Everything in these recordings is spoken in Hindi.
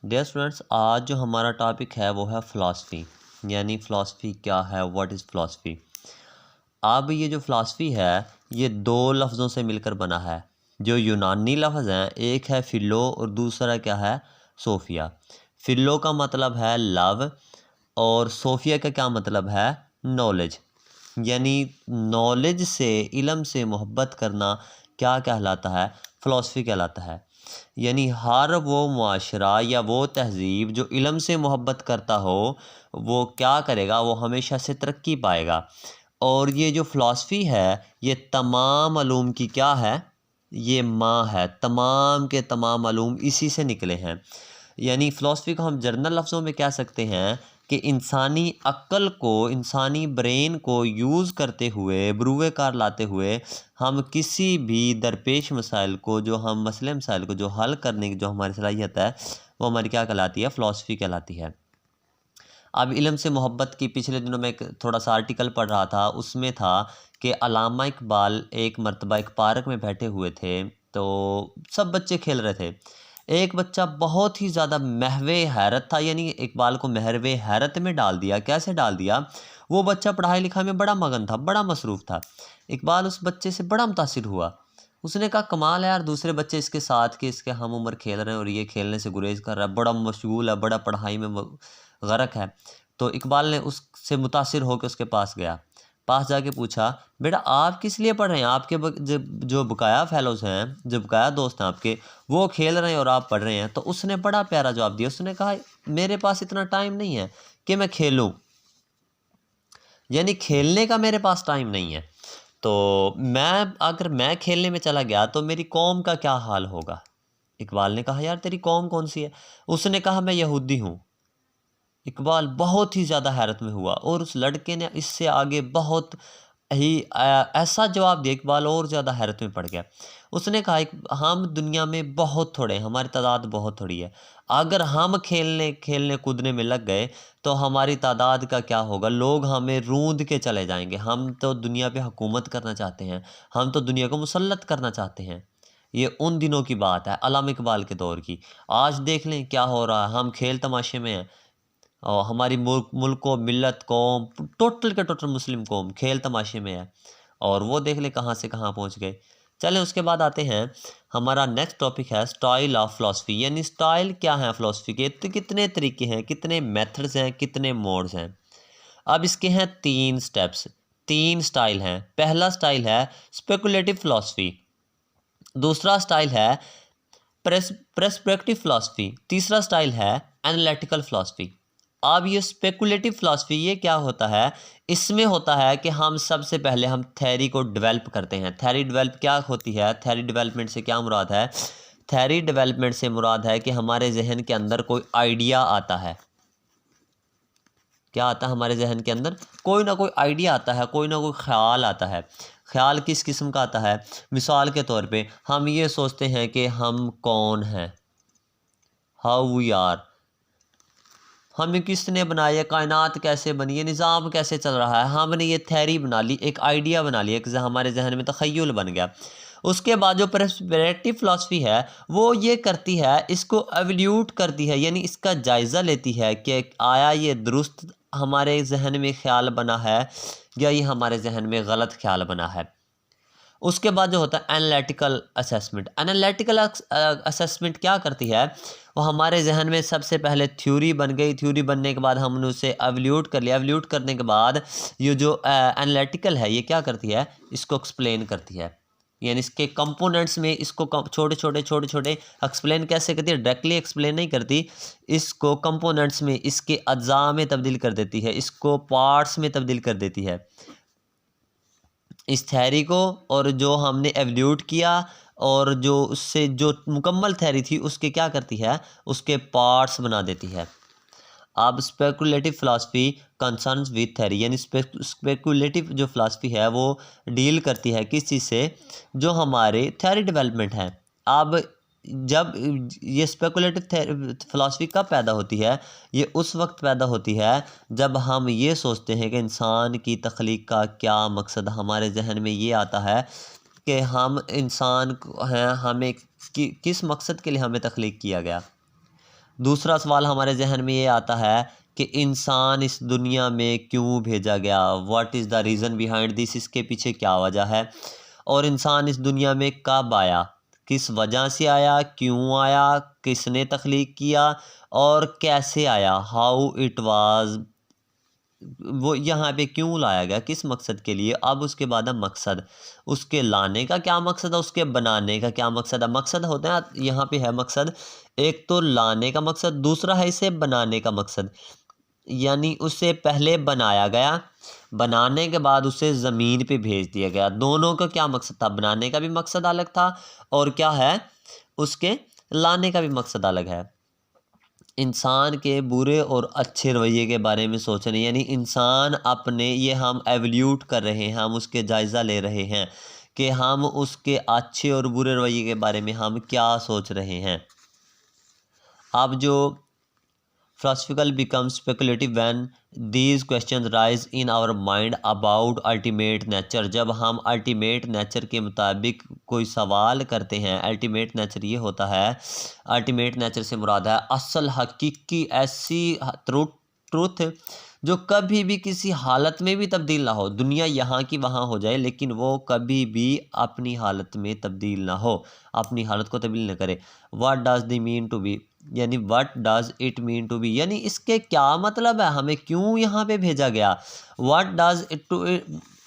डियर स्टूडेंट्स, आज जो हमारा टॉपिक है वो है फ़िलासफ़ी, यानी फ़िलासफ़ी क्या है, व्हाट इज़ फ़िलासफ़ी। अब ये जो फ़िलासफ़ी है ये दो लफ्ज़ों से मिलकर बना है। जो यूनानी लफ्ज़ हैं, एक है फ़िलो और दूसरा क्या है, सोफ़िया। फ़िलो का मतलब है लव और सोफ़िया का क्या मतलब है, नॉलेज। यानी नॉलेज से, इल्म से मोहब्बत करना क्या कहलाता है, फ़िलासफ़ी कहलाता है। यानी हर वो मुआशरा या वो तहज़ीब जो इल्म से मोहब्बत करता हो, वो क्या करेगा, वो हमेशा से तरक्की पाएगा। और ये जो फ़िलासफ़ी है ये तमाम अलूम की क्या है, ये माँ है। तमाम के तमाम अलूम इसी से निकले हैं। यानी फ़िलासफ़ी को हम जनरल लफ्ज़ों में कह सकते हैं कि इंसानी अक्ल को, इंसानी ब्रेन को यूज़ करते हुए, बरूए कार लाते हुए हम किसी भी दरपेश मसाइल को, जो हम मसले मसाइल को जो हल करने की जो हमारी सलाहियत है, वो हमारी क्या कहलाती है, फ़िलासफ़ी कहलाती है। अब इल्म से मोहब्बत की पिछले दिनों में एक थोड़ा सा आर्टिकल पढ़ रहा था, उसमें था कि अल्लामा इकबाल एक मर्तबा एक पार्क में बैठे हुए थे, तो सब बच्चे खेल रहे थे। एक बच्चा बहुत ही ज़्यादा महवे हैरत था, यानी इकबाल को महवे हैरत में डाल दिया। कैसे डाल दिया? वो बच्चा पढ़ाई लिखाई में बड़ा मगन था, बड़ा मसरूफ़ था। इकबाल उस बच्चे से बड़ा मुतासिर हुआ। उसने कहा, कमाल है यार, दूसरे बच्चे इसके साथ के, इसके हम उम्र खेल रहे हैं और ये खेलने से गुरेज कर रहा है, बड़ा मशगूल है, बड़ा पढ़ाई में गर्क है। तो इकबाल ने उससे मुतासिर होकर उसके पास गया। पास जाके पूछा, बेटा आप किस लिए पढ़ रहे हैं? आपके जो बकाया फेलोज़ हैं, जो बकाया दोस्त हैं आपके, वो खेल रहे हैं और आप पढ़ रहे हैं। तो उसने बड़ा प्यारा जवाब दिया। उसने कहा, मेरे पास इतना टाइम नहीं है कि मैं खेलूं, यानी खेलने का मेरे पास टाइम नहीं है। तो अगर मैं खेलने में चला गया तो मेरी कौम का क्या हाल होगा? इकबाल ने कहा, यार तेरी कौम कौन सी है? उसने कहा, मैं यहूदी हूँ। इकबाल बहुत ही ज़्यादा हैरत में हुआ और उस लड़के ने इससे आगे बहुत ही ऐसा जवाब दिया, इकबाल और ज़्यादा हैरत में पड़ गया। उसने कहा, हम दुनिया में बहुत थोड़े हैं, हमारी तादाद बहुत थोड़ी है। अगर हम खेलने खेलने कूदने में लग गए तो हमारी तादाद का क्या होगा? लोग हमें रूंद के चले जाएंगे। हम तो दुनिया पे हुकूमत करना चाहते हैं, हम तो दुनिया को मुसल्लत करना चाहते हैं। ये उन दिनों की बात है, अल्लामा इकबाल के दौर की। आज देख लें क्या हो रहा है, हम खेल तमाशे में हैं और हमारी मुल्क को, मिल्लत, कौम, टोटल के टोटल मुस्लिम कौम खेल तमाशे में है और वो देख ले कहाँ से कहाँ पहुँच गए। चलें उसके बाद आते हैं, हमारा नेक्स्ट टॉपिक है स्टाइल ऑफ फ़िलासफ़ी। यानी स्टाइल क्या है फ़िलासफ़ी के, तो कितने तरीके हैं, कितने मेथड्स हैं, कितने मोड्स हैं। अब इसके हैं 3 स्टेप्स, 3 स्टाइल हैं। पहला स्टाइल है स्पेकुलेटिव फ़िलासफ़ी, दूसरा स्टाइल है प्रेस्पेक्टिव फ़िलासफ़ी, तीसरा स्टाइल है एनालिटिकल फ़िलासफ़ी। अब ये स्पेकुलेटिव फ़िलासफ़ी ये क्या होता है? इसमें होता है कि हम सबसे पहले हम थ्योरी को डेवलप करते हैं। थ्योरी डेवलप क्या होती है? थ्योरी डेवलपमेंट से क्या मुराद है? थ्योरी डेवलपमेंट से मुराद है कि हमारे जहन के अंदर कोई आइडिया आता है। क्या आता है हमारे जहन के अंदर? कोई ना कोई आइडिया आता है, कोई ना कोई ख्याल आता है। ख्याल किस किस्म का आता है? मिसाल के तौर पे हम ये सोचते हैं कि हम कौन हैं, हाउ वी आर, हमें किसने बनाया, कायनात कैसे बनी, ये निज़ाम कैसे चल रहा है। हमने ये थ्योरी बना ली, एक आइडिया बना लिया, एक हमारे जहन में तख़य्युल बन गया। उसके बाद जो पर्सपेक्टिव फ़िलासफ़ी है वो ये करती है, इसको एवल्यूट करती है, यानी इसका जायज़ा लेती है कि आया ये दुरुस्त हमारे जहन में ख़्याल बना है या ये हमारे जहन में गलत ख़्याल बना है। उसके बाद जो होता है एनालिटिकल असेसमेंट। एनालिटिकल असेसमेंट क्या करती है? वो हमारे जहन में सबसे पहले थ्योरी बन गई, थ्योरी बनने के बाद हमने उसे एवल्यूट कर लिया, एवल्यूट करने के बाद ये जो एनालिटिकल है ये क्या करती है? इसको एक्सप्लेन करती है, यानी इसके कंपोनेंट्स में इसको छोटे छोटे एक्सप्लेन कैसे करती है? डायरेक्टली एक्सप्लेन नहीं करती, इसको कंपोनेंट्स में, इसके अज्जा में तब्दील कर देती है, इसको पार्ट्स में तब्दील कर देती है इस थ्योरी को। और जो हमने एवल्यूट किया और जो उससे जो मुकम्मल थ्योरी थी उसके क्या करती है? उसके पार्ट्स बना देती है। अब speculative philosophy concerns with theory, यानी स्पेकुलेटिव जो फ़िलासफ़ी है वो डील करती है किस चीज़ से? जो हमारे थ्योरी डेवलपमेंट है। अब जब ये स्पेकुलेटिव फ़िलासफ़ी कब पैदा होती है? ये उस वक्त पैदा होती है जब हम ये सोचते हैं कि इंसान की तख्लीक का क्या मकसद। हमारे जहन में ये आता है कि हम इंसान हैं, हमें किस मकसद के लिए हमें तख्लीक किया गया। दूसरा सवाल हमारे जहन में ये आता है कि इंसान इस दुनिया में क्यों भेजा गया, what is the reason behind this, इसके पीछे क्या वजह है, और इंसान इस दुनिया में कब आया, किस वजह से आया, क्यों आया, किसने तख्लीक किया और कैसे आया, हाउ इट वाज, वो यहाँ पे क्यों लाया गया, किस मकसद के लिए। अब उसके बाद है मकसद, उसके लाने का क्या मकसद है, उसके बनाने का क्या मकसद है। मकसद होता है यहाँ पे है मकसद, एक तो लाने का मकसद, दूसरा है इसे बनाने का मकसद। यानी उससे पहले बनाया गया, बनाने के बाद उसे ज़मीन पे भेज दिया गया। दोनों का क्या मकसद था, बनाने का भी मकसद अलग था और क्या है, उसके लाने का भी मकसद अलग है। इंसान के बुरे और अच्छे रवैये के बारे में सोच रहे हैं, यानी इंसान अपने, ये हम एवल्यूट कर रहे हैं, हम उसके जायज़ा ले रहे हैं कि हम उसके अच्छे और बुरे रवैये के बारे में हम क्या सोच रहे हैं। अब जो philosophical becomes speculative when these questions rise in our mind about ultimate nature। जब हम ultimate nature के मुताबिक कोई सवाल करते हैं, ultimate nature ये होता है, ultimate nature से मुराद है असल हकीकी ऐसी ट्रूथ जो कभी भी किसी हालत में भी तब्दील ना हो। दुनिया यहाँ की वहाँ हो जाए लेकिन वो कभी भी अपनी हालत में तब्दील ना हो, अपनी हालत को तब्दील न करे। What does the mean to be, यानी what does it mean to be, यानी इसके क्या मतलब है, हमें क्यों यहाँ पे भेजा गया। What does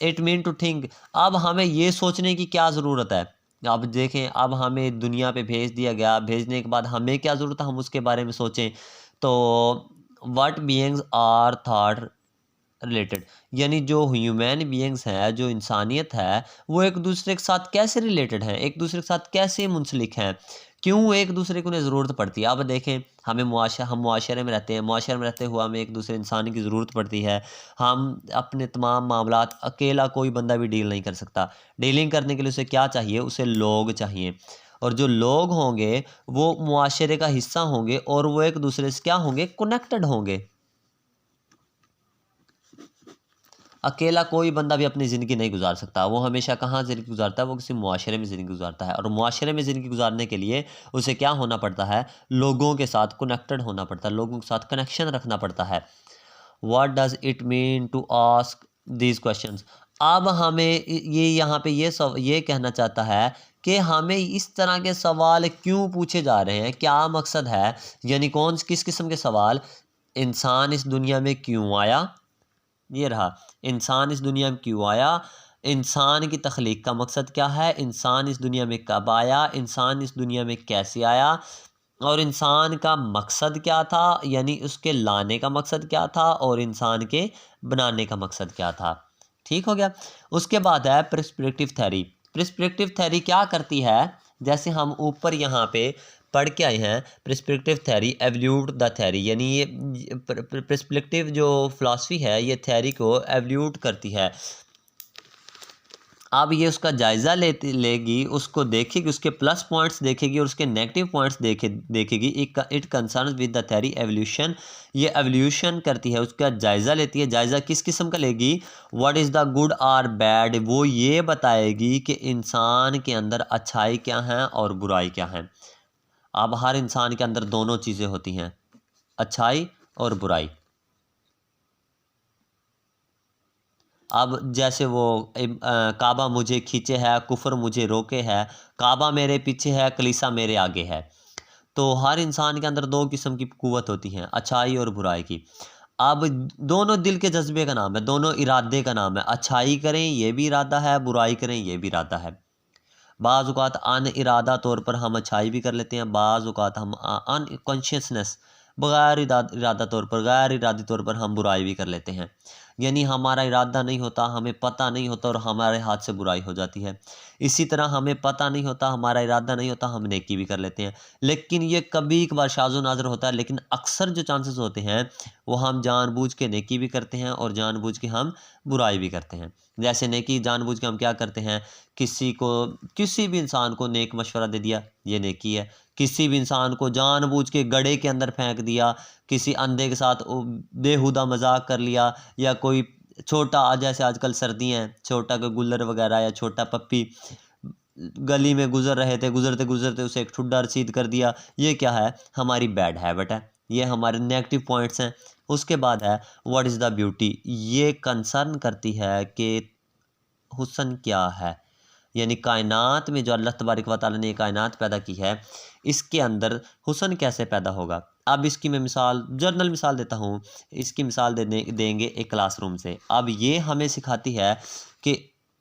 it mean to think, अब हमें ये सोचने की क्या ज़रूरत है। अब देखें, अब हमें दुनिया पे भेज दिया गया, भेजने के बाद हमें क्या ज़रूरत है हम उसके बारे में सोचें। तो what beings are thought related, यानी जो ह्यूमन बीइंग्स हैं, जो इंसानियत है, वो एक दूसरे के साथ कैसे रिलेटेड हैं, एक दूसरे के साथ कैसे मुंसलिक हैं, क्यों एक दूसरे को उन्हें ज़रूरत पड़ती है। अब देखें, हम मुआशरे में रहते हैं, मुआशरे में रहते हुए हमें एक दूसरे इंसान की ज़रूरत पड़ती है। हम अपने तमाम मामलात अकेला कोई बंदा भी डील नहीं कर सकता। डीलिंग करने के लिए उसे क्या चाहिए, उसे लोग चाहिए, और जो लोग होंगे वो मुआशरे का हिस्सा होंगे और वो एक दूसरे से क्या होंगे, कनेक्टेड होंगे। अकेला कोई बंदा भी अपनी ज़िंदगी नहीं गुजार सकता, वो हमेशा कहाँ ज़िंदगी गुजारता है, वो किसी मुआशरे में ज़िंदगी गुजारता है, और मुआशरे में ज़िंदगी गुजारने के लिए उसे क्या होना पड़ता है, लोगों के साथ कनेक्टेड होना पड़ता है, लोगों के साथ कनेक्शन रखना पड़ता है। What does it mean to ask these questions, अब हमें ये यहाँ पे ये कहना चाहता है कि हमें इस तरह के सवाल क्यों पूछे जा रहे हैं, क्या मकसद है, यानी किस किस्म के सवाल। इंसान इस दुनिया में क्यों आया, ये रहा, इंसान इस दुनिया में क्यों आया, इंसान की तख्लीक का मकसद क्या है, इंसान इस दुनिया में कब आया, इंसान इस दुनिया में कैसे आया, और इंसान का मकसद क्या था, यानी उसके लाने का मकसद क्या था, और इंसान के बनाने का मकसद क्या था। ठीक हो गया। उसके बाद है प्रिस्पेक्टिव थ्योरी। प्रिस्पेक्टिव थ्योरी क्या करती है, जैसे हम ऊपर यहाँ पे पढ़ के आए हैं, perspective theory evaluate the theory, यानी ये प्रिस्पेक्टिव जो फिलॉसफी है ये थ्योरी को एवल्यूट करती है। अब ये उसका जायज़ा लेगी, उसको देखेगी, उसके प्लस पॉइंट्स देखेगी और उसके नेगेटिव पॉइंट्स देखेगी। It concerns with the theory evolution, ये एवोल्यूशन करती है, उसका जायज़ा लेती है। जायज़ा किस किस्म का लेगी, what is the good or bad, वो ये बताएगी कि इंसान के अंदर अच्छाई क्या है और बुराई क्या है। अब हर इंसान के अंदर दोनों चीज़ें होती हैं, अच्छाई और बुराई। अब जैसे वो काबा मुझे खींचे है, कुफर मुझे रोके है, काबा मेरे पीछे है, कलीसा मेरे आगे है। तो हर इंसान के अंदर दो किस्म की क़ुव्वत होती हैं, अच्छाई और बुराई की। अब दोनों दिल के जज्बे का नाम है, दोनों इरादे का नाम है। अच्छाई करें ये भी इरादा है, बुराई करें ये भी इरादा है। बाज़ औक़ात अन इरादा तौर पर हम अच्छाई भी कर लेते हैं, बाज़ औक़ात हम अनकॉन्शियसनेस बग़ैर इरादा तौर पर, गैर इरादी तौर पर हम बुराई भी कर लेते हैं। यानी हमारा इरादा नहीं होता, हमें पता नहीं होता और हमारे हाथ से बुराई हो जाती है। इसी तरह हमें पता नहीं होता, हमारा इरादा नहीं होता, हम नेकी भी कर लेते हैं। लेकिन ये कभी कभार शाज़ व नाज़िर होता है, लेकिन अक्सर जो चांसेस होते हैं वो हम जानबूझ के नेकी भी करते हैं और जानबूझ के हम बुराई भी करते हैं। जैसे नेकी जानबूझ के हम क्या करते हैं, किसी भी इंसान को नेक मशवरा दे दिया, ये नेकी है। किसी भी इंसान को जानबूझ के गड्ढे के अंदर फेंक दिया, किसी अंधे के साथ बेहुदा मजाक कर लिया, या कोई छोटा, जैसे आजकल सर्दियाँ हैं, छोटा कोई गुल्लर वगैरह या छोटा पप्पी गली में गुजर रहे थे, गुजरते गुजरते उसे एक ठुड्डा रसीद कर दिया, ये क्या है, हमारी बैड हैबिट है, ये हमारे नेगेटिव पॉइंट्स हैं। उसके बाद है व्हाट इज़ द ब्यूटी, ये कंसर्न करती है कि हुस्न क्या है, यानी कायनात में जो अल्लाह तबारक व तआला ने ये कायनात पैदा की है, इसके अंदर हुस्न कैसे पैदा होगा। अब इसकी मैं मिसाल, जनरल मिसाल देता हूँ, इसकी मिसाल देंगे एक क्लासरूम से। अब ये हमें सिखाती है कि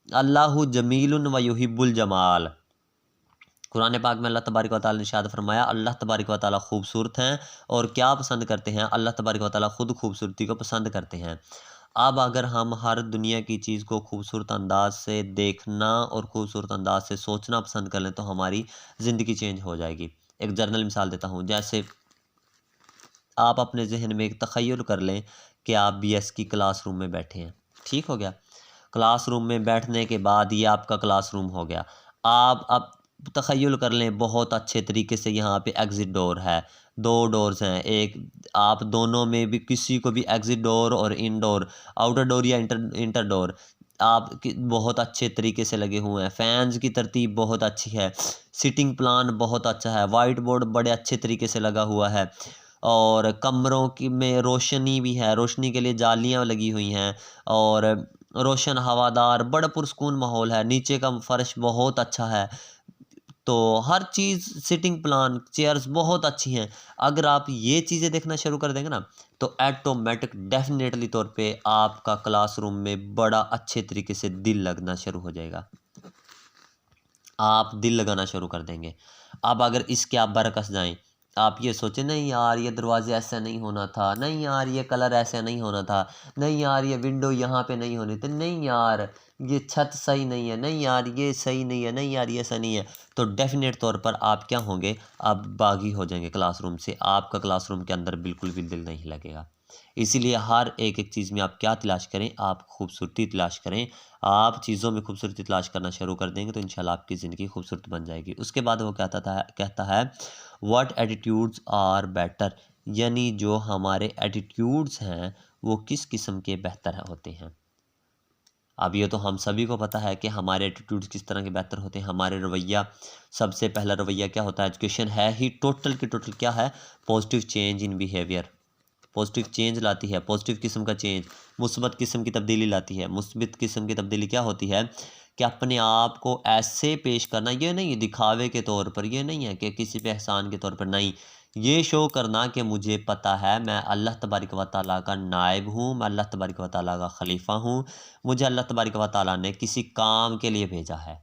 अल्लाहु जमीलुन व युहिब्बुल जमाल, कुरान पाक में अल्लाह तबारक व तआला ने इरशाद फरमाया, अल्लाह तबारक व तआला खूबसूरत हैं और क्या पसंद करते हैं, अल्लाह तबारक व तआला ख़ुद खूबसूरती को पसंद करते हैं। अब अगर हम हर दुनिया की चीज़ को खूबसूरत अंदाज से देखना और खूबसूरत अंदाज से सोचना पसंद कर लें तो हमारी ज़िंदगी चेंज हो जाएगी। एक जनरल मिसाल देता हूँ, जैसे आप अपने जहन में एक तख़य्युल कर लें कि आप बीएस की क्लासरूम में बैठे हैं, ठीक हो गया। क्लासरूम में बैठने के बाद ये आपका क्लासरूम हो गया। आप अब तख़य्युल कर लें बहुत अच्छे तरीके से, यहाँ पे एग्ज़िट डोर है, 2 डोर्स हैं, एक आप दोनों में भी किसी को भी एग्ज़िट डोर और इनडोर, आउटर डोर या इंटर डोर आप बहुत अच्छे तरीके से लगे हुए हैं। फ़ैन्स की तरतीब बहुत अच्छी है, सिटिंग प्लान बहुत अच्छा है, वाइट बोर्ड बड़े अच्छे तरीके से लगा हुआ है और कमरों की में रोशनी भी है, रोशनी के लिए जालियाँ लगी हुई हैं और रोशन हवादार बड़ा पुरस्कून माहौल है, नीचे का फ़र्श बहुत अच्छा है। तो हर चीज़, सिटिंग प्लान, चेयर्स बहुत अच्छी हैं। अगर आप ये चीज़ें देखना शुरू कर देंगे ना, तो ऐटोमेटिक डेफ़िनेटली तौर पे आपका क्लासरूम में बड़ा अच्छे तरीके से दिल लगना शुरू हो जाएगा। आप दिल लगाना शुरू कर देंगे। अब अगर इसके आप बरकस जाएँ, आप ये सोचें नहीं यार ये दरवाज़े ऐसा नहीं होना था, नहीं यार ये कलर ऐसा नहीं होना था, नहीं यार ये विंडो यहाँ पे नहीं होनी थी, नहीं यार ये छत सही नहीं है, नहीं यार ये सही नहीं है, नहीं यार ये ऐसा नहीं है, तो डेफ़िनेट तौर पर आप क्या होंगे, आप बागी हो जाएंगे क्लासरूम से, आपका क्लासरूम के अंदर बिल्कुल भी दिल नहीं लगेगा। इसीलिए हर एक चीज़ में आप क्या तलाश करें, आप खूबसूरती तलाश करें। आप चीज़ों में खूबसूरती तलाश करना शुरू कर देंगे तो इंशाल्लाह आपकी ज़िंदगी खूबसूरत बन जाएगी। उसके बाद वो कहता है व्हाट एटीट्यूड्स आर बेटर, यानी जो हमारे एटीट्यूड्स हैं वो किस किस्म के बेहतर होते हैं। अब ये तो हम सभी को पता है कि हमारे एटीट्यूड्स किस तरह के बेहतर होते हैं। हमारे रवैया, सबसे पहला रवैया क्या होता है, एजुकेशन है ही टोटल की टोटल क्या है, positive change in behaviour, positive change लाती है, पॉजिटिव किस्म का चेंज, मुस्बत किस्म की तब्दीली लाती है। मुस्बत किस्म की तब्दीली क्या होती है कि अपने आप को ऐसे पेश करना, ये नहीं दिखावे के तौर पर, ये नहीं है कि किसी पे एहसान के तौर पर, नहीं, ये शो करना कि मुझे पता है मैं अल्लाह तबारक व तआला का नायब हूँ, मैं अल्लाह तबारक व तआला का खलीफा हूँ, मुझे अल्लाह तबारक व तआला ने किसी काम के लिए भेजा है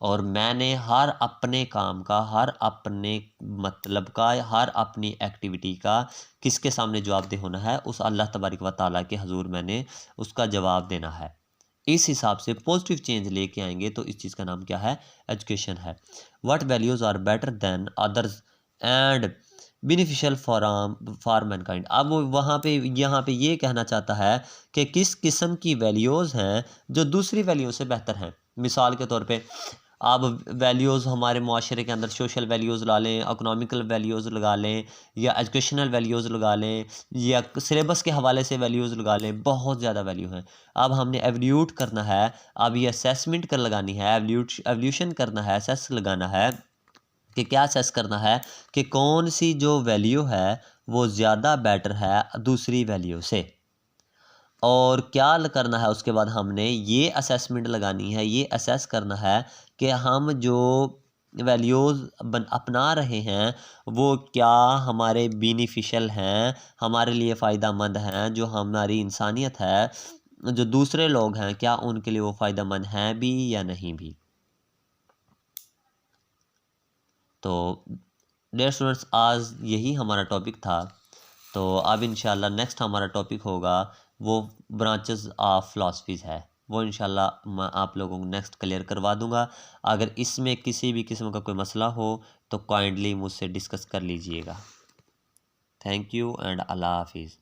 और मैंने हर अपने काम का, हर अपने मतलब का, हर अपनी एक्टिविटी का किसके सामने जवाबदेह होना है, उस अल्लाह तबारक व तआला के हजूर मैंने उसका जवाब देना है। इस हिसाब से पॉजिटिव चेंज लेके आएंगे तो इस चीज़ का नाम क्या है, एजुकेशन है। What values are better than others and beneficial for mankind. अब वो वहाँ पे यहाँ पे ये कहना चाहता है कि किस किस्म की वैल्यूज़ हैं जो दूसरी वैल्यू से बेहतर हैं। मिसाल के तौर पे आप वैल्यूज़ हमारे माशरे के अंदर सोशल वैल्यूज़ ला लें, इकोनॉमिकल वैल्यूज़ लगा लें या एजुकेशनल वैल्यूज़ लगा लें या सिलेबस के हवाले से वैल्यूज़ लगा लें, बहुत ज़्यादा वैल्यू हैं। अब हमने एवल्यूट करना है, अब ये असेसमेंट कर लगानी है, एवल्यूशन करना है, असेस लगाना है कि क्या असेस करना है कि कौन सी जो वैल्यू है वो ज़्यादा बेटर है दूसरी वैल्यू से, और क्या करना है उसके बाद हमने ये असेसमेंट लगानी है, ये असेस करना है कि हम जो वैल्यूज़ अपना रहे हैं वो क्या हमारे बेनिफिशियल हैं, हमारे लिए फ़ायदेमंद हैं, जो हमारी इंसानियत है, जो दूसरे लोग हैं क्या उनके लिए वो फ़ायदेमंद हैं भी या नहीं भी। तो डियर स्टूडेंट्स, आज यही हमारा टॉपिक था। तो अब इंशाल्लाह नेक्स्ट हमारा टॉपिक होगा वो ब्रांचेस ऑफ फ़िलासफ़ीज़ है, वो इंशाल्लाह मैं आप लोगों को नेक्स्ट क्लियर करवा दूंगा। अगर इसमें किसी भी किस्म का कोई मसला हो तो काइंडली मुझसे डिस्कस कर लीजिएगा। थैंक यू एंड अल्लाह हाफिज़।